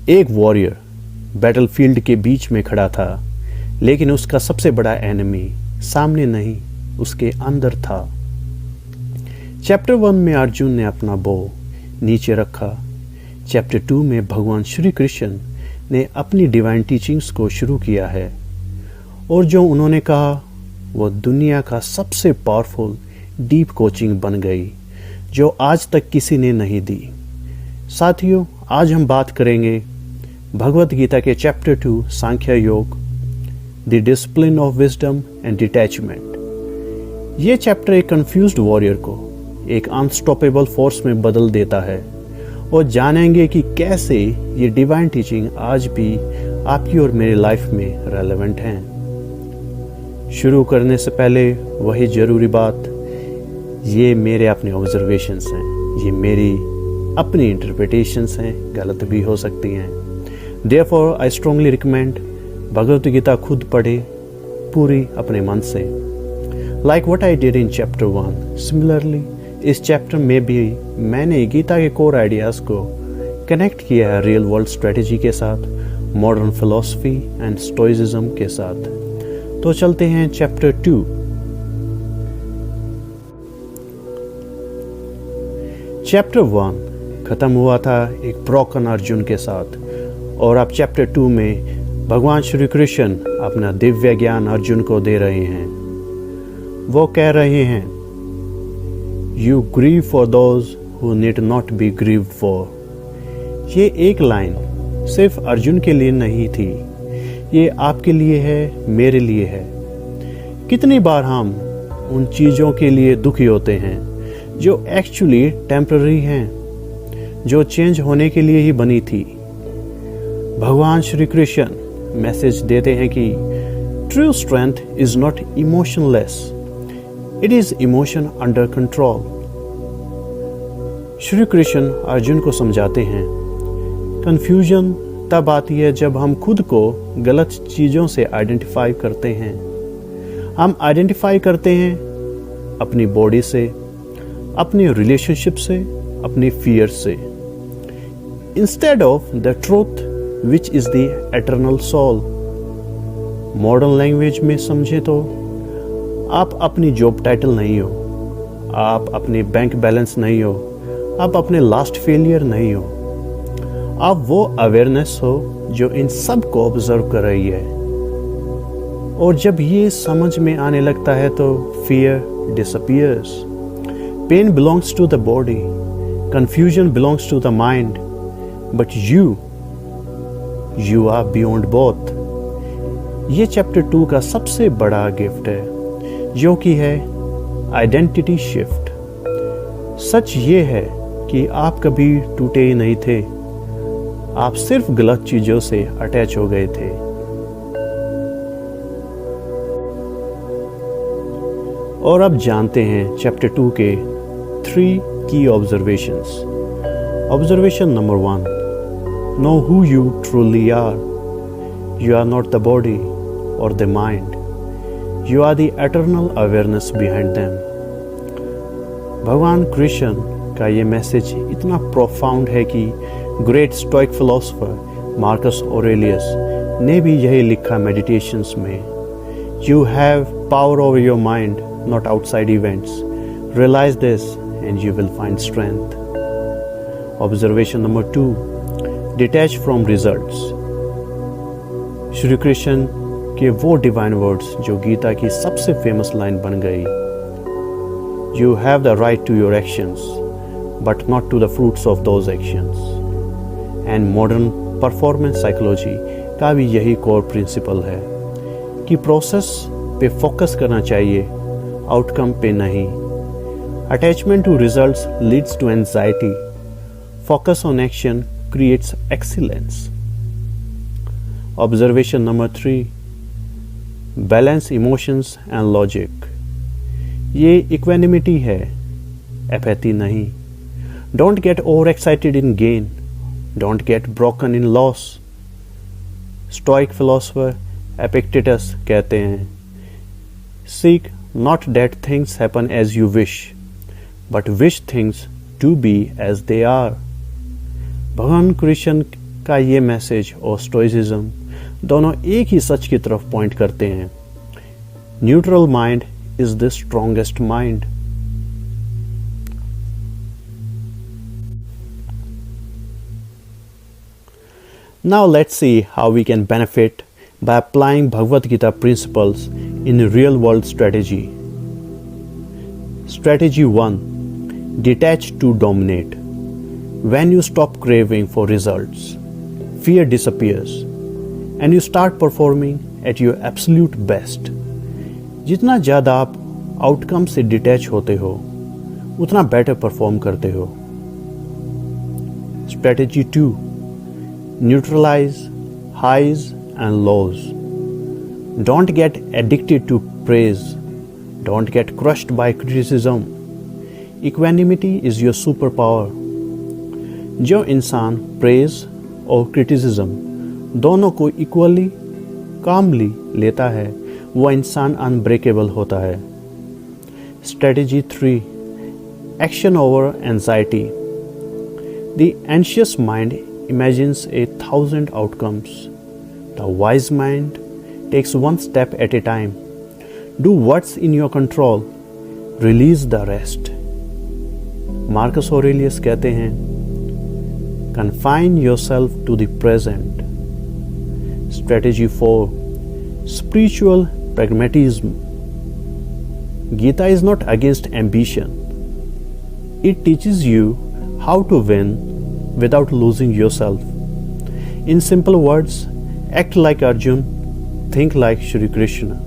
एक warrior battlefield के बीच में खड़ा था, लेकिन उसका सबसे बड़ा एनिमी सामने नहीं, उसके अंदर था। चैप्टर 1 में अर्जुन ने अपना बो नीचे रखा। चैप्टर 2 में भगवान श्री कृष्ण ने अपनी डिवाइन टीचिंग्स को शुरू किया है, और जो उन्होंने कहा वो दुनिया का सबसे पावरफुल डीप कोचिंग बन गई, जो आज तक किसी ने नहीं दी। साथियों, आज हम बात करेंगे भगवत गीता के चैप्टर 2 सांख्य योग, the discipline of wisdom and detachment. ये चैप्टर एक कंफ्यूज्ड वॉरियर को एक अनस्टॉपेबल फोर्स में बदल देता है, और जानेंगे कि कैसे ये डिवाइन टीचिंग आज भी आपकी और मेरी लाइफ में रेलेवेंट हैं। शुरू करने से पहले वही ज़रूरी बात, ये मेरे अपने ऑब्जर्वेशंस हैं, ये मेरी अपनी इंटरप्रिटेशंस हैं, गलत भी हो सकती हैं। Therefore I strongly recommend Bhagavad Gita खुद पढ़े पूरी अपने मन से, like what I did in chapter 1। Similarly इस चैप्टर में भी मैंने गीता के कोर आइडियाज़ को कनेक्ट किया है रियल वर्ल्ड स्ट्रेटेजी के साथ, मॉडर्न फिलॉसफी एंड स्टोइसिज्म के साथ। तो चलते हैं चैप्टर 2। चैप्टर 1 खत्म हुआ था एक ब्रोकन अर्जुन के साथ, और अब चैप्टर 2 में भगवान श्री कृष्ण अपना दिव्य ज्ञान अर्जुन को दे रहे हैं। वो कह रहे हैं, you grieve for those who need not be grieve for. ये एक लाइन सिर्फ अर्जुन के लिए नहीं थी, ये आपके लिए है, मेरे लिए है। कितनी बार हम उन चीज़ों के लिए दुखी होते हैं जो एक्चुअली टेम्पररी हैं, जो चेंज होने के लिए ही बनी थी। भगवान श्री कृष्ण मैसेज देते हैं कि true strength is not emotionless, it is emotion under control. Shri Krishna Arjun को समझाते हैं, कंफ्यूजन तब आती है जब हम खुद को गलत चीज़ों से आइडेंटिफाई करते हैं। हम आइडेंटिफाई करते हैं अपनी बॉडी से, अपनी रिलेशनशिप से, अपनी फियर से, instead of the truth which is the eternal soul. Modern language में समझे तो आप अपनी जॉब टाइटल नहीं हो, आप अपने बैंक बैलेंस नहीं हो, आप अपने लास्ट फेलियर नहीं हो, आप वो अवेयरनेस हो जो इन सब को ऑब्जर्व कर रही है। और जब ये समझ में आने लगता है तो fear disappears. Pain belongs to the body, confusion belongs to the mind, but you are beyond both। ये चैप्टर 2 का सबसे बड़ा गिफ्ट है, जो कि है आइडेंटिटी शिफ्ट। सच ये है कि आप कभी टूटे ही नहीं थे, आप सिर्फ गलत चीजों से अटैच हो गए थे। और अब जानते हैं चैप्टर 2 के 3 key observations। Observation number 1, know who you truly are। You are not the body or the mind, you are the eternal awareness behind them। भगवान कृष्ण का ये मैसेज इतना प्रोफाउंड है कि great stoic philosopher Marcus Aurelius ने भी यही लिखा मेडिटेशंस में, you have power over your mind, not outside events. Realize this and you will find strength। Observation number 2, detach from results। Shri Krishna के वो डिवाइन वर्ड्स जो गीता की सबसे फेमस लाइन बन गई, You have the right to your actions, but not to the fruits of those actions। And modern performance psychology का भी यही कोर प्रिंसिपल है कि प्रोसेस पे फोकस करना चाहिए, आउटकम पे नहीं। Attachment to results leads to anxiety. Focus on action creates excellence। Observation number 3, balance emotions and logic। ये equanimity है, apathy नहीं। Don't get overexcited in gain, don't get broken in loss। Stoic philosopher Epictetus कहते हैं, seek not that things happen as you wish, but wish things to be as they are। भगवान कृष्ण का ये message और stoicism दोनों एक ही सच की तरफ पॉइंट करते हैं। Neutral mind is the strongest mind. Now let's see how we can benefit by applying Bhagavad Gita principles in real world strategy. Strategy 1. Detach to dominate. When you stop craving for results, fear disappears and you start performing at your absolute best. जितना ज़्यादा आप outcome से detach होते हो उतना better perform करते हो। Strategy 2. Neutralize highs and lows. Don't get addicted to praise. Don't get crushed by criticism. Equanimity is your superpower. जो इंसान प्रेज और क्रिटिसिज्म दोनों को इक्वली कामली लेता है वो इंसान अनब्रेकेबल होता है। Strategy 3. Action over anxiety. The anxious mind imagines 1,000 outcomes. The wise mind takes one step at a time. Do what's in your control. Release the rest. Marcus Aurelius कहते हैं, confine yourself to the present. Strategy 4. Spiritual pragmatism. Gita is not against ambition. It teaches you how to win without losing yourself. In simple words, act like Arjun, think like Shri Krishna.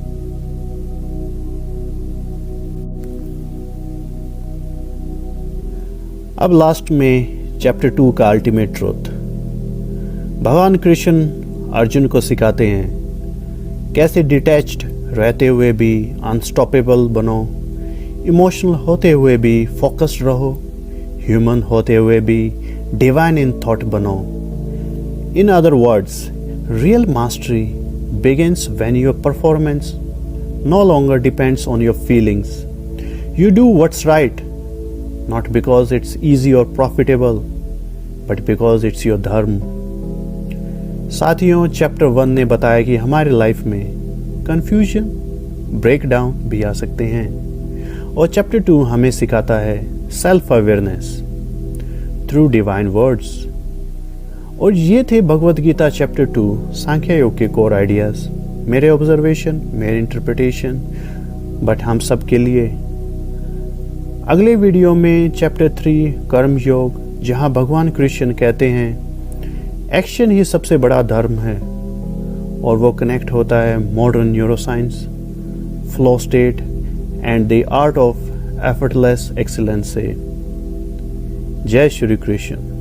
अब last में chapter 2 का ultimate truth. भगवान कृष्ण अर्जुन को सिखाते हैं कैसे detached रहते हुए भी अनस्टॉपेबल बनो, इमोशनल होते हुए भी फोकस्ड रहो, ह्यूमन होते हुए भी डिवाइन इन थॉट बनो। In other words, real mastery begins when your performance no longer depends on your feelings. You do what's right, not because it's easy or profitable, but because it's your धर्म। साथियों, chapter 1 ने बताया कि हमारे life में confusion, breakdown भी आ सकते हैं और चैप्टर 2 हमें सिखाता है self awareness through divine words. और ये थे भगवद गीता चैप्टर 2 सांख्य योग के कोर आइडियाज, मेरे ऑब्जर्वेशन, मेरे इंटरप्रिटेशन, बट हम सब के लिए। अगले वीडियो में चैप्टर 3 कर्म योग, जहां भगवान कृष्ण कहते हैं एक्शन ही सबसे बड़ा धर्म है, और वो कनेक्ट होता है modern neuroscience, flow state and the art of effortless excellence से। जय श्री कृष्ण।